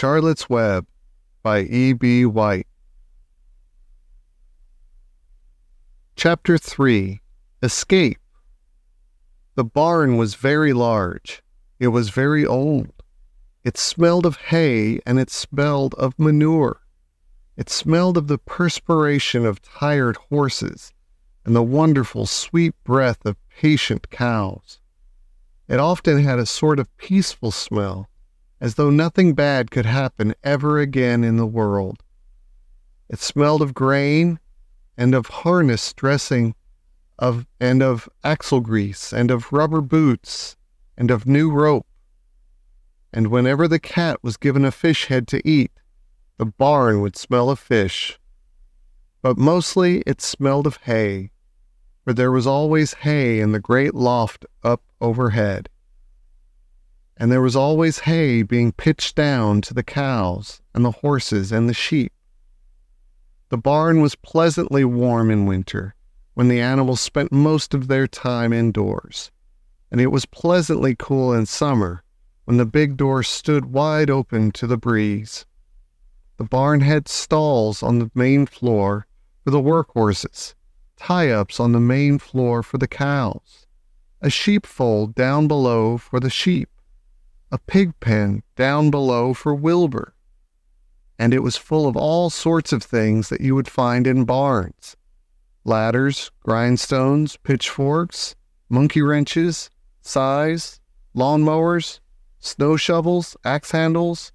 Charlotte's Web by E.B. White. Chapter 3. Escape. The barn was very large. It was very old. It smelled of hay and it smelled of manure. It smelled of the perspiration of tired horses and the wonderful sweet breath of patient cows. It often had a sort of peaceful smell, as though nothing bad could happen ever again in the world. It smelled of grain and of harness dressing, and of axle grease and of rubber boots and of new rope. And whenever the cat was given a fish head to eat, the barn would smell of fish. But mostly it smelled of hay, for there was always hay in the great loft up overhead. And there was always hay being pitched down to the cows and the horses and the sheep. The barn was pleasantly warm in winter, when the animals spent most of their time indoors, and it was pleasantly cool in summer, when the big door stood wide open to the breeze. The barn had stalls on the main floor for the work horses, tie-ups on the main floor for the cows, a sheepfold down below for the sheep, a pig pen down below for Wilbur, and it was full of all sorts of things that you would find in barns: ladders, grindstones, pitchforks, monkey wrenches, scythes, lawnmowers, snow shovels, axe handles,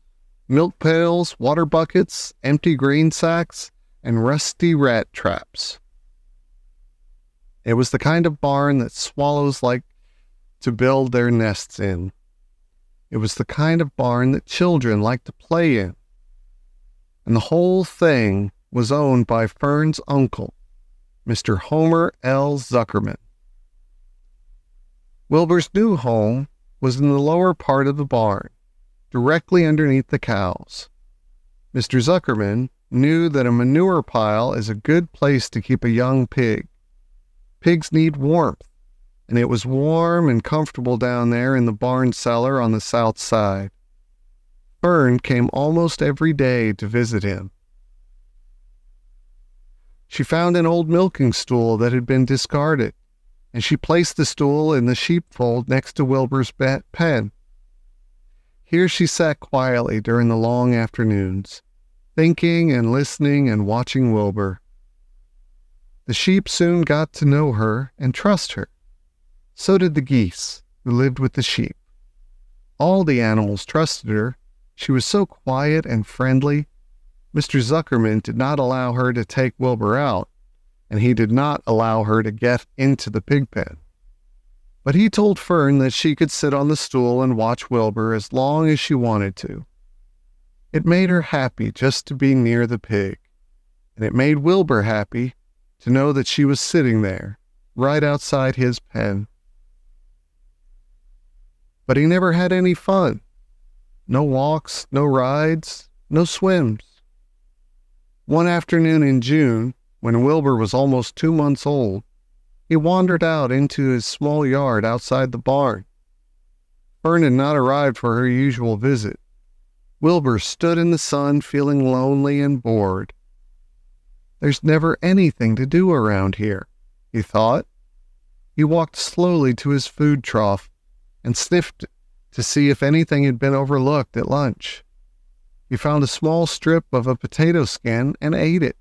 milk pails, water buckets, empty grain sacks, and rusty rat traps. It was the kind of barn that swallows like to build their nests in. It was the kind of barn that children like to play in. And the whole thing was owned by Fern's uncle, Mr. Homer L. Zuckerman. Wilbur's new home was in the lower part of the barn, directly underneath the cows. Mr. Zuckerman knew that a manure pile is a good place to keep a young pig. Pigs need warmth, and it was warm and comfortable down there in the barn cellar on the south side. Fern came almost every day to visit him. She found an old milking stool that had been discarded, and she placed the stool in the sheepfold next to Wilbur's pen. Here she sat quietly during the long afternoons, thinking and listening and watching Wilbur. The sheep soon got to know her and trust her. So did the geese, who lived with the sheep. All the animals trusted her. She was so quiet and friendly. Mr. Zuckerman did not allow her to take Wilbur out, and he did not allow her to get into the pig pen. But he told Fern that she could sit on the stool and watch Wilbur as long as she wanted to. It made her happy just to be near the pig, and it made Wilbur happy to know that she was sitting there, right outside his pen. But he never had any fun. No walks, no rides, no swims. One afternoon in June, when Wilbur was almost 2 months old, he wandered out into his small yard outside the barn. Fern had not arrived for her usual visit. Wilbur stood in the sun feeling lonely and bored. "There's never anything to do around here," he thought. He walked slowly to his food trough and sniffed to see if anything had been overlooked at lunch. He found a small strip of a potato skin and ate it.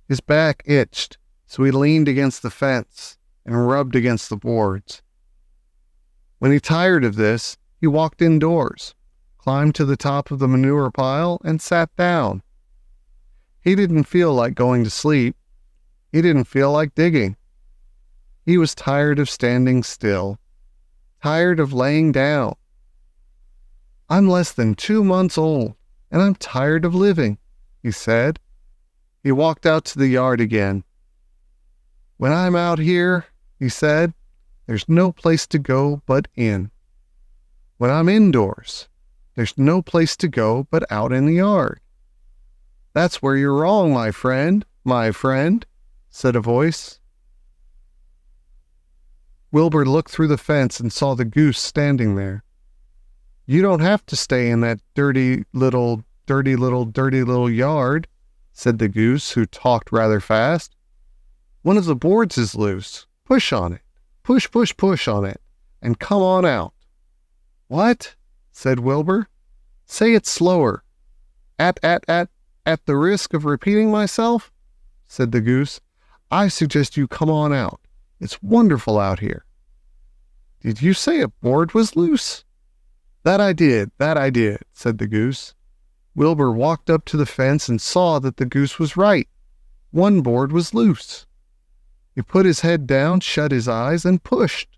His back itched, so he leaned against the fence and rubbed against the boards. When he tired of this, he walked indoors, climbed to the top of the manure pile, and sat down. He didn't feel like going to sleep. He didn't feel like digging. He was tired of standing still, tired of laying down. "I'm less than 2 months old, and I'm tired of living," he said. He walked out to the yard again. "When I'm out here," he said, "there's no place to go but in. When I'm indoors, there's no place to go but out in the yard." "That's where you're wrong, my friend, said a voice. Wilbur looked through the fence and saw the goose standing there. You don't have to stay in that dirty little yard, said the goose, who talked rather fast. One of the boards is loose. Push on it. Push, push, push on it, and come on out. What? Said Wilbur. Say it slower. At the risk of repeating myself, said the goose, I suggest you come on out. It's wonderful out here. Did you say a board was loose? That I did, said the goose. Wilbur walked up to the fence and saw that the goose was right. One board was loose. He put his head down, shut his eyes, and pushed.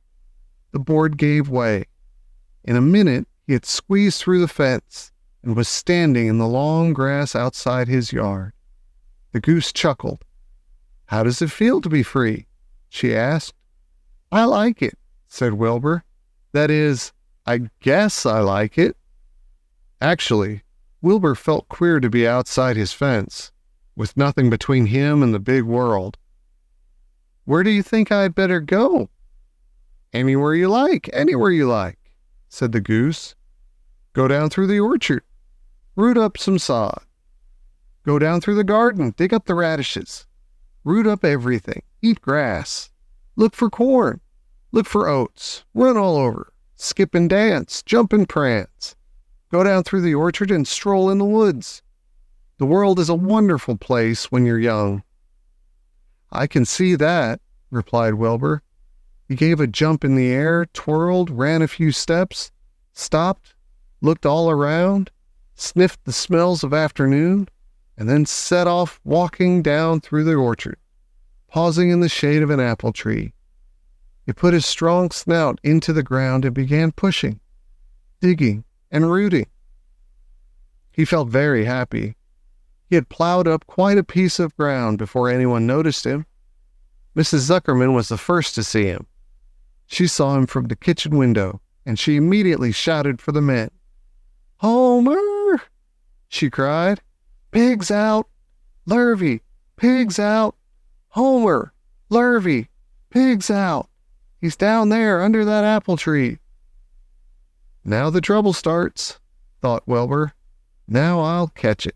The board gave way. In a minute, he had squeezed through the fence and was standing in the long grass outside his yard. The goose chuckled. How does it feel to be free? She asked. I like it, said Wilbur. That is, I guess I like it. Actually, Wilbur felt queer to be outside his fence, with nothing between him and the big world. Where do you think I'd better go? Anywhere you like, said the goose. Go down through the orchard. Root up some sod. Go down through the garden, dig up the radishes. Root up everything, eat grass. Look for corn. Look for oats. Run all over. Skip and dance, jump and prance. Go down through the orchard and stroll in the woods. The world is a wonderful place when you're young. I can see that, replied Wilbur. He gave a jump in the air, twirled, ran a few steps, stopped, looked all around, sniffed the smells of afternoon, and then set off walking down through the orchard, pausing in the shade of an apple tree. He put his strong snout into the ground and began pushing, digging, and rooting. He felt very happy. He had plowed up quite a piece of ground before anyone noticed him. Mrs. Zuckerman was the first to see him. She saw him from the kitchen window, and she immediately shouted for the men. Homer! She cried. Pigs out! Lurvy! Pigs out! Homer! Lurvy! Pigs out! He's down there under that apple tree. Now the trouble starts, thought Wilbur. Now I'll catch it.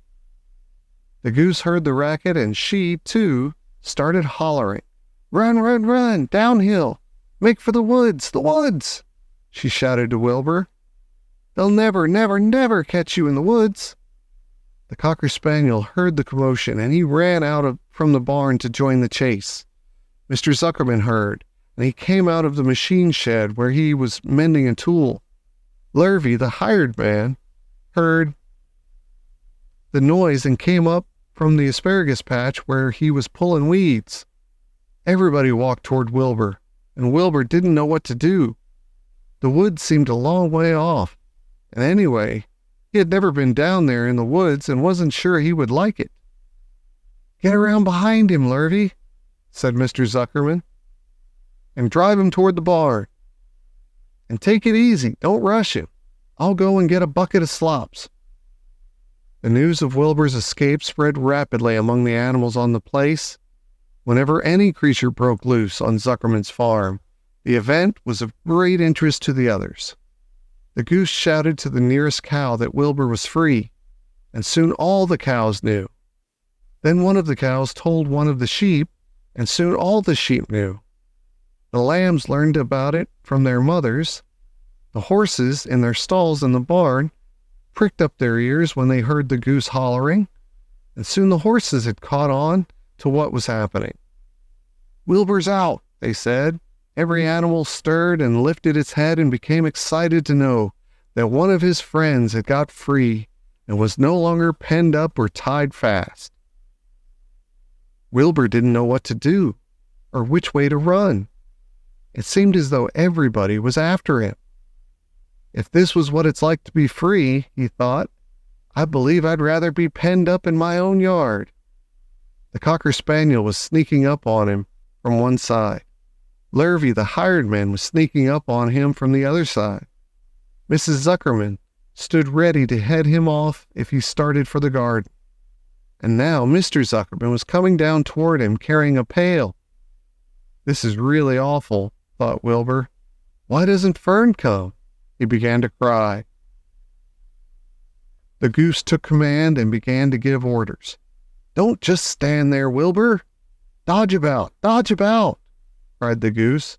The goose heard the racket, and she, too, started hollering. Run, run, run, downhill. Make for the woods, she shouted to Wilbur. They'll never, never, never catch you in the woods. The Cocker Spaniel heard the commotion, and he ran out from the barn to join the chase. Mr. Zuckerman heard, and he came out of the machine shed where he was mending a tool. Lurvy, the hired man, heard the noise and came up from the asparagus patch where he was pulling weeds. Everybody walked toward Wilbur, and Wilbur didn't know what to do. The woods seemed a long way off, and anyway, he had never been down there in the woods and wasn't sure he would like it. Get around behind him, Lurvy, said Mr. Zuckerman, and drive him toward the barn. And take it easy, don't rush him. I'll go and get a bucket of slops. The news of Wilbur's escape spread rapidly among the animals on the place. Whenever any creature broke loose on Zuckerman's farm, the event was of great interest to the others. The goose shouted to the nearest cow that Wilbur was free, and soon all the cows knew. Then one of the cows told one of the sheep, and soon all the sheep knew. The lambs learned about it from their mothers. The horses in their stalls in the barn pricked up their ears when they heard the goose hollering, and soon the horses had caught on to what was happening. Wilbur's out, they said. Every animal stirred and lifted its head and became excited to know that one of his friends had got free and was no longer penned up or tied fast. Wilbur didn't know what to do or which way to run. It seemed as though everybody was after him. If this was what it's like to be free, he thought, I believe I'd rather be penned up in my own yard. The Cocker Spaniel was sneaking up on him from one side. Lurvy, the hired man, was sneaking up on him from the other side. Mrs. Zuckerman stood ready to head him off if he started for the garden. And now Mr. Zuckerman was coming down toward him carrying a pail. This is really awful, thought Wilbur. Why doesn't Fern come? He began to cry. The goose took command and began to give orders. "Don't just stand there, Wilbur. Dodge about, cried the goose.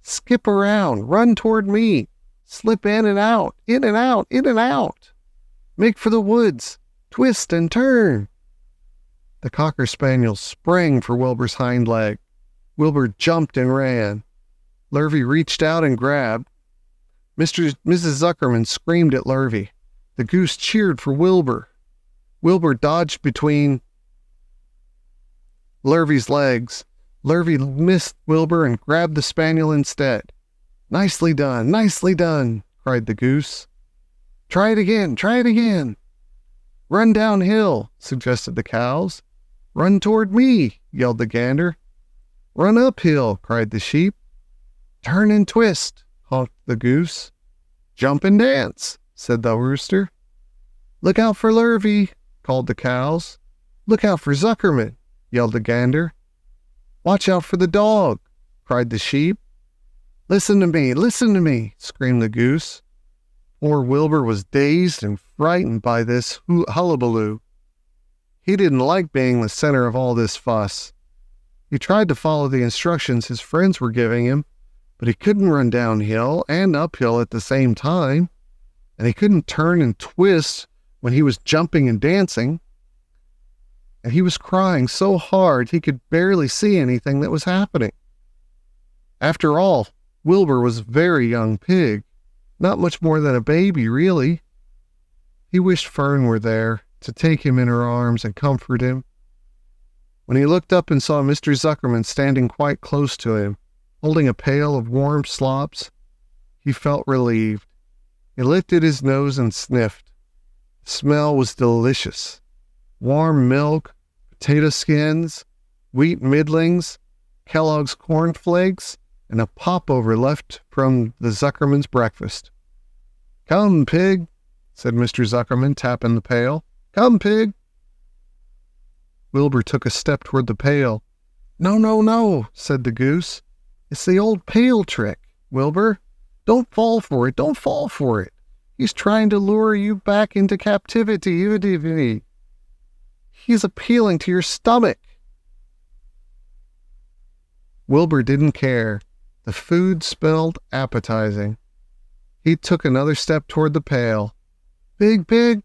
"Skip around, run toward me, slip in and out, in and out, in and out. Make for the woods, twist and turn." The cocker spaniel sprang for Wilbur's hind leg. Wilbur jumped and ran. Lurvy reached out and grabbed. Mrs. Zuckerman screamed at Lurvy. The goose cheered for Wilbur. Wilbur dodged between Lurvy's legs. Lurvy missed Wilbur and grabbed the spaniel instead. Nicely done, cried the goose. Try it again. Run downhill, suggested the cows. Run toward me, yelled the gander. Run uphill, cried the sheep. Turn and twist, honked the goose. Jump and dance, said the rooster. Look out for Lurvy, called the cows. Look out for Zuckerman, yelled the gander. Watch out for the dog, cried the sheep. Listen to me, screamed the goose. Poor Wilbur was dazed and frightened by this hullabaloo. He didn't like being the center of all this fuss. He tried to follow the instructions his friends were giving him, but he couldn't run downhill and uphill at the same time, and he couldn't turn and twist when he was jumping and dancing, and he was crying so hard he could barely see anything that was happening. After all, Wilbur was a very young pig, not much more than a baby, really. He wished Fern were there to take him in her arms and comfort him. When he looked up and saw Mr. Zuckerman standing quite close to him, holding a pail of warm slops, he felt relieved. He lifted his nose and sniffed. The smell was delicious. Warm milk, potato skins, wheat middlings, Kellogg's cornflakes, and a popover left from the Zuckerman's breakfast. "Come, pig," said Mr. Zuckerman, tapping the pail. "Come, pig." Wilbur took a step toward the pail. No, said the goose. "It's the old pail trick, Wilbur. Don't fall for it. He's trying to lure you back into captivity. He's appealing to your stomach." Wilbur didn't care. The food smelled appetizing. He took another step toward the pail. Pig,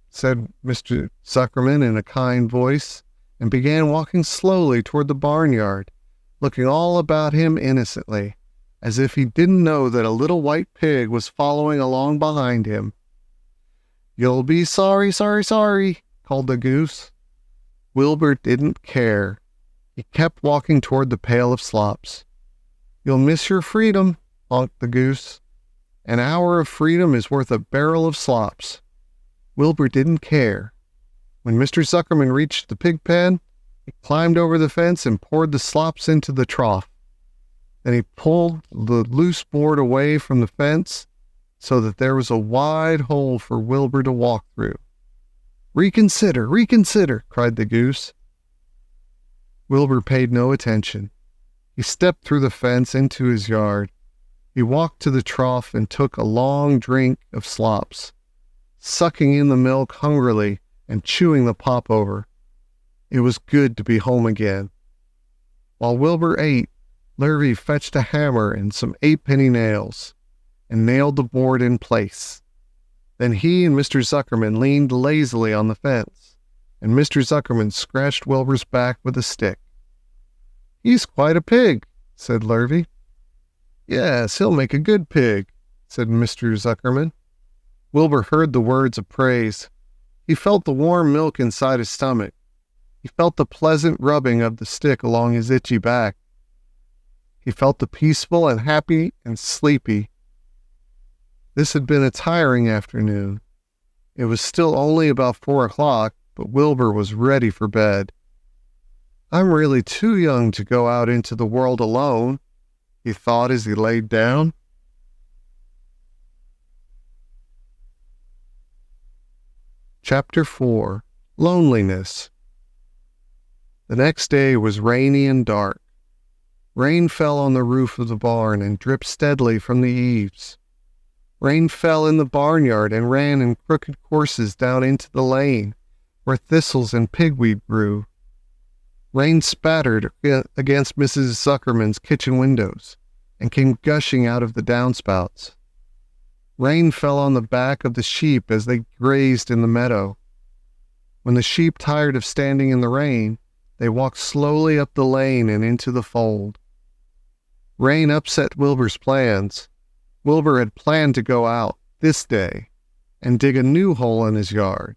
said Mr. Zuckerman in a kind voice, and began walking slowly toward the barnyard, looking all about him innocently, as if he didn't know that a little white pig was following along behind him. "You'll be sorry, called the goose. Wilbur didn't care. He kept walking toward the pail of slops. "You'll miss your freedom," honked the goose. "An hour of freedom is worth a barrel of slops." Wilbur didn't care. When Mr. Zuckerman reached the pig pen, he climbed over the fence and poured the slops into the trough. Then he pulled the loose board away from the fence so that there was a wide hole for Wilbur to walk through. Reconsider, cried the goose. Wilbur paid no attention. He stepped through the fence into his yard. He walked to the trough and took a long drink of slops, sucking in the milk hungrily and chewing the popover. It was good to be home again. While Wilbur ate, Lurvy fetched a hammer and some 8-penny nails and nailed the board in place. Then he and Mr. Zuckerman leaned lazily on the fence, and Mr. Zuckerman scratched Wilbur's back with a stick. "He's quite a pig," said Lurvy. "Yes, he'll make a good pig," said Mr. Zuckerman. Wilbur heard the words of praise. He felt the warm milk inside his stomach. He felt the pleasant rubbing of the stick along his itchy back. He felt the peaceful and happy and sleepy. This had been a tiring afternoon. It was still only about 4 o'clock, but Wilbur was ready for bed. "I'm really too young to go out into the world alone," he thought as he laid down. Chapter 4. Loneliness. The next day was rainy and dark. Rain fell on the roof of the barn and dripped steadily from the eaves. Rain fell in the barnyard and ran in crooked courses down into the lane, where thistles and pigweed grew. Rain spattered against Mrs. Zuckerman's kitchen windows and came gushing out of the downspouts. Rain fell on the back of the sheep as they grazed in the meadow. When the sheep tired of standing in the rain, they walked slowly up the lane and into the fold. Rain upset Wilbur's plans. Wilbur had planned to go out this day and dig a new hole in his yard.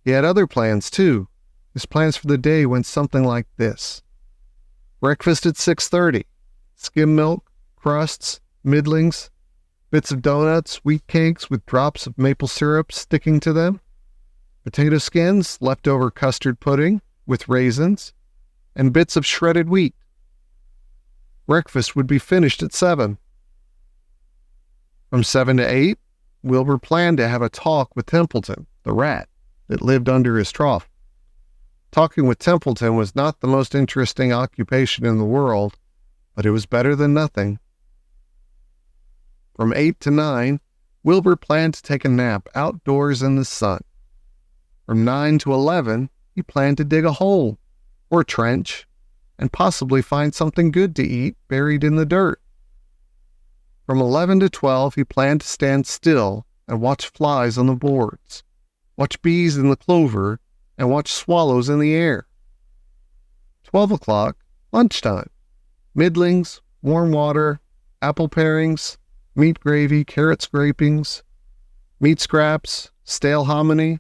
He had other plans too. His plans for the day went something like this. Breakfast at 6:30. Skim milk, crusts, middlings, bits of donuts, wheat cakes with drops of maple syrup sticking to them, potato skins, leftover custard pudding with raisins, and bits of shredded wheat. Breakfast would be finished at 7. From 7 to 8, Wilbur planned to have a talk with Templeton, the rat that lived under his trough. Talking with Templeton was not the most interesting occupation in the world, but it was better than nothing. From 8 to 9, Wilbur planned to take a nap outdoors in the sun. From 9 to 11, he planned to dig a hole, or trench, and possibly find something good to eat buried in the dirt. From 11 to 12, he planned to stand still and watch flies on the boards, watch bees in the clover, and watch swallows in the air. 12 o'clock, lunchtime. Middlings, warm water, apple parings, meat gravy, carrot scrapings, meat scraps, stale hominy,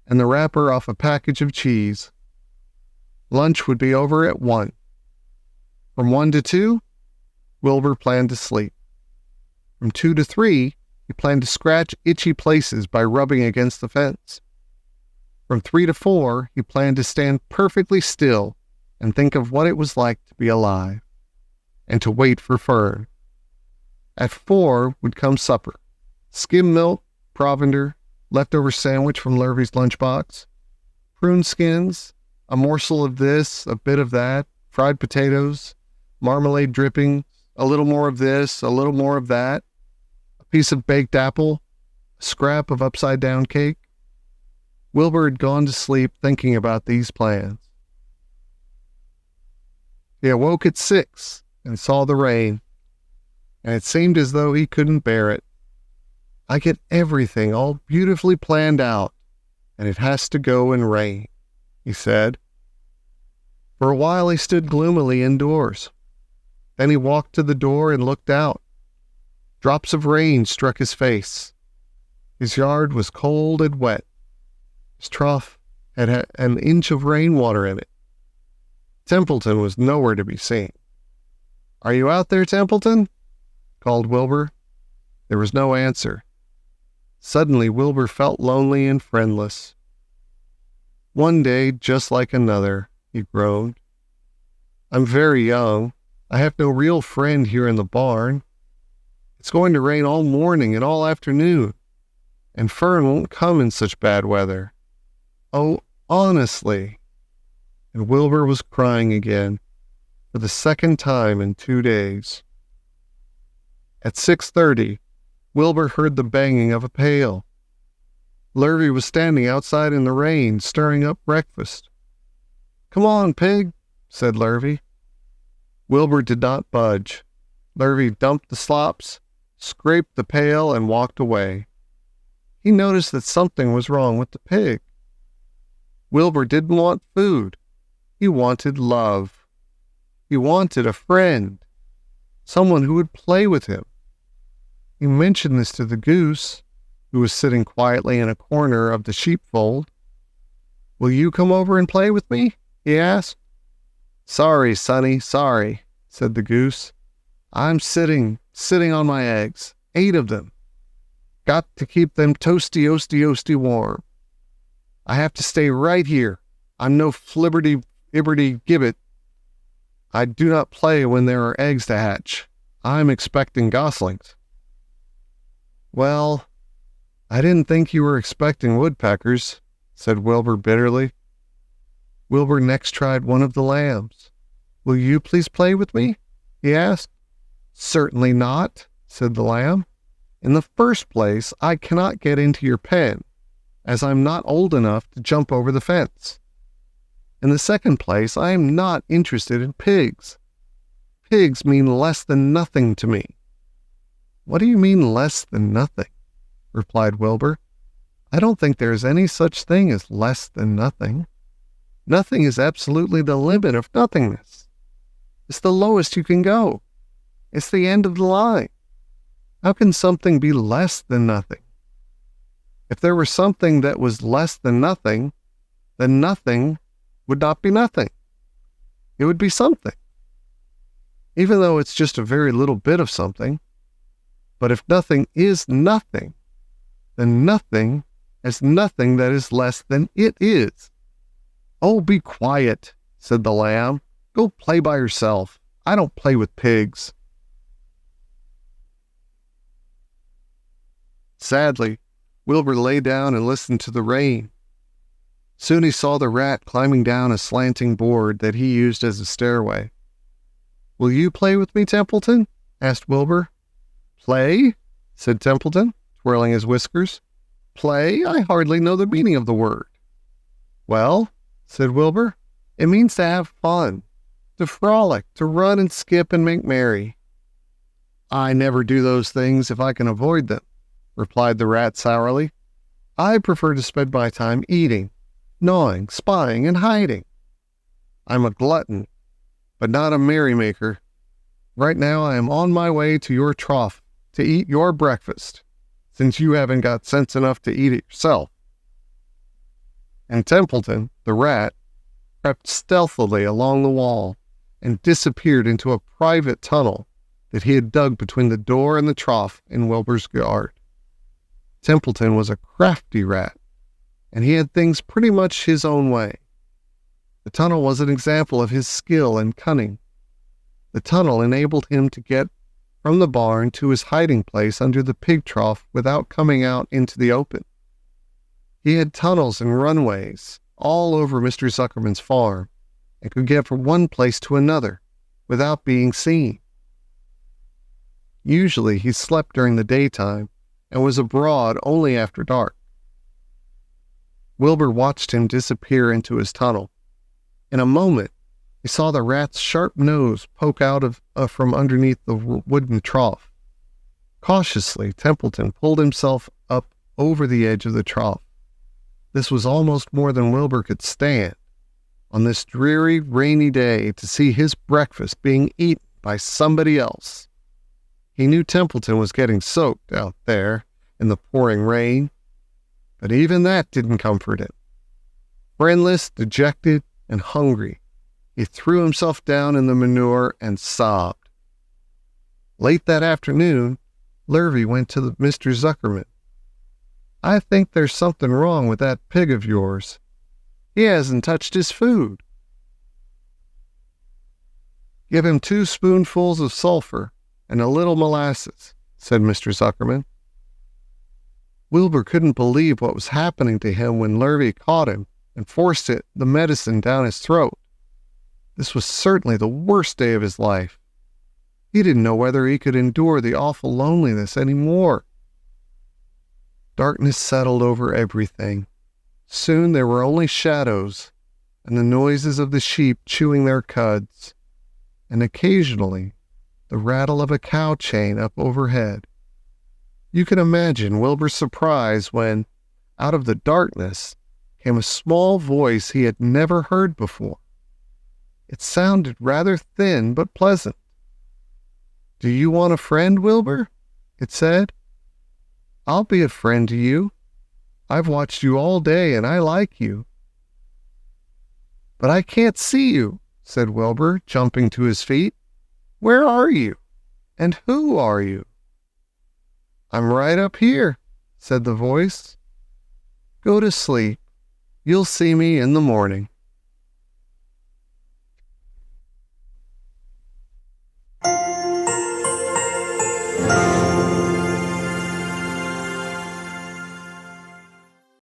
and the wrapper off a package of cheese. Lunch would be over at 1. From 1 to 2, Wilbur planned to sleep. From 2 to 3, he planned to scratch itchy places by rubbing against the fence. From 3 to 4, he planned to stand perfectly still and think of what it was like to be alive, and to wait for Fern. At 4 would come supper: skim milk, provender, leftover sandwich from Lurvy's lunchbox, prune skins, a morsel of this, a bit of that, fried potatoes, marmalade dripping, a little more of this, a little more of that, a piece of baked apple, a scrap of upside-down cake. Wilbur had gone to sleep thinking about these plans. He awoke at 6 and saw the rain, and it seemed as though he couldn't bear it. I get everything all beautifully planned out, and it has to go and rain, he said. For a while he stood gloomily indoors. Then he walked to the door and looked out. Drops of rain struck his face. His yard was cold and wet. His trough had an inch of rainwater in it. Templeton was nowhere to be seen. "Are you out there, Templeton?" called Wilbur. There was no answer. Suddenly Wilbur felt lonely and friendless. "One day just like another," he groaned. "I'm very young. I have no real friend here in the barn. It's going to rain all morning and all afternoon, and Fern won't come in such bad weather. Oh, honestly." And Wilbur was crying again, for the second time in 2 days. At 6:30, Wilbur heard the banging of a pail. Lurvy was standing outside in the rain, stirring up breakfast. "Come on, pig," said Lurvy. Wilbur did not budge. Lurvy dumped the slops, scraped the pail, and walked away. He noticed that something was wrong with the pig. Wilbur didn't want food. He wanted love. He wanted a friend, someone who would play with him. He mentioned this to the goose, who was sitting quietly in a corner of the sheepfold. "Will you come over and play with me?" he asked. "Sorry, sonny, sorry," said the goose. "I'm sitting on my eggs, 8 of them. Got to keep them toasty warm. I have to stay right here. I'm no flibberty-ibberty-gibbet. I do not play when there are eggs to hatch. I'm expecting goslings." "Well, I didn't think you were expecting woodpeckers," said Wilbur bitterly. Wilbur next tried one of the lambs. "Will you please play with me?" he asked. "Certainly not," said the lamb. In the first place, I cannot get into your pen, as I'm not old enough to jump over the fence. In the second place, I am not interested in pigs. Pigs mean less than nothing to me." "What do you mean less than nothing?" replied Wilbur. "I don't think there is any such thing as less than nothing. Nothing is absolutely the limit of nothingness. It's the lowest you can go. It's the end of the line. How can something be less than nothing? If there were something that was less than nothing, then nothing would not be nothing. It would be something, even though it's just a very little bit of something. But if nothing is nothing, then nothing is nothing that is less than it is." "Oh, be quiet," said the lamb. "Go play by yourself. I don't play with pigs." Sadly, Wilbur lay down and listened to the rain. Soon he saw the rat climbing down a slanting board that he used as a stairway. "Will you play with me, Templeton?" asked Wilbur. "Play?" said Templeton, twirling his whiskers. "Play? I hardly know the meaning of the word." "Well," said Wilbur, "it means to have fun, to frolic, to run and skip and make merry." "I never do those things if I can avoid them," replied the rat sourly. "I prefer to spend my time eating, gnawing, spying, and hiding. I'm a glutton, but not a merrymaker. Right now I am on my way to your trough to eat your breakfast, since you haven't got sense enough to eat it yourself." And Templeton, the rat, crept stealthily along the wall and disappeared into a private tunnel that he had dug between the door and the trough in Wilbur's yard. Templeton was a crafty rat, and he had things pretty much his own way. The tunnel was an example of his skill and cunning. The tunnel enabled him to get from the barn to his hiding place under the pig trough without coming out into the open. He had tunnels and runways all over Mr. Zuckerman's farm, and could get from one place to another without being seen. Usually he slept during the daytime and was abroad only after dark. Wilbur watched him disappear into his tunnel. In a moment, he saw the rat's sharp nose poke out from underneath the wooden trough. Cautiously, Templeton pulled himself up over the edge of the trough. This was almost more than Wilbur could stand, on this dreary, rainy day, to see his breakfast being eaten by somebody else. He knew Templeton was getting soaked out there in the pouring rain, but even that didn't comfort him. Friendless, dejected, and hungry, he threw himself down in the manure and sobbed. Late that afternoon, Lurvy went to Mr. Zuckerman. "I think there's something wrong with that pig of yours. He hasn't touched his food." "Give him 2 spoonfuls of sulfur and a little molasses," said Mr. Zuckerman. Wilbur couldn't believe what was happening to him when Lurvy caught him and forced the medicine down his throat. This was certainly the worst day of his life. He didn't know whether he could endure the awful loneliness any more. Darkness settled over everything. Soon there were only shadows and the noises of the sheep chewing their cuds, and occasionally the rattle of a cow chain up overhead. You can imagine Wilbur's surprise when, out of the darkness, came a small voice he had never heard before. It sounded rather thin but pleasant. "Do you want a friend, Wilbur?" it said. "I'll be a friend to you. I've watched you all day and I like you." "But I can't see you," said Wilbur, jumping to his feet. "Where are you? And who are you?" "I'm right up here," said the voice. "Go to sleep. You'll see me in the morning."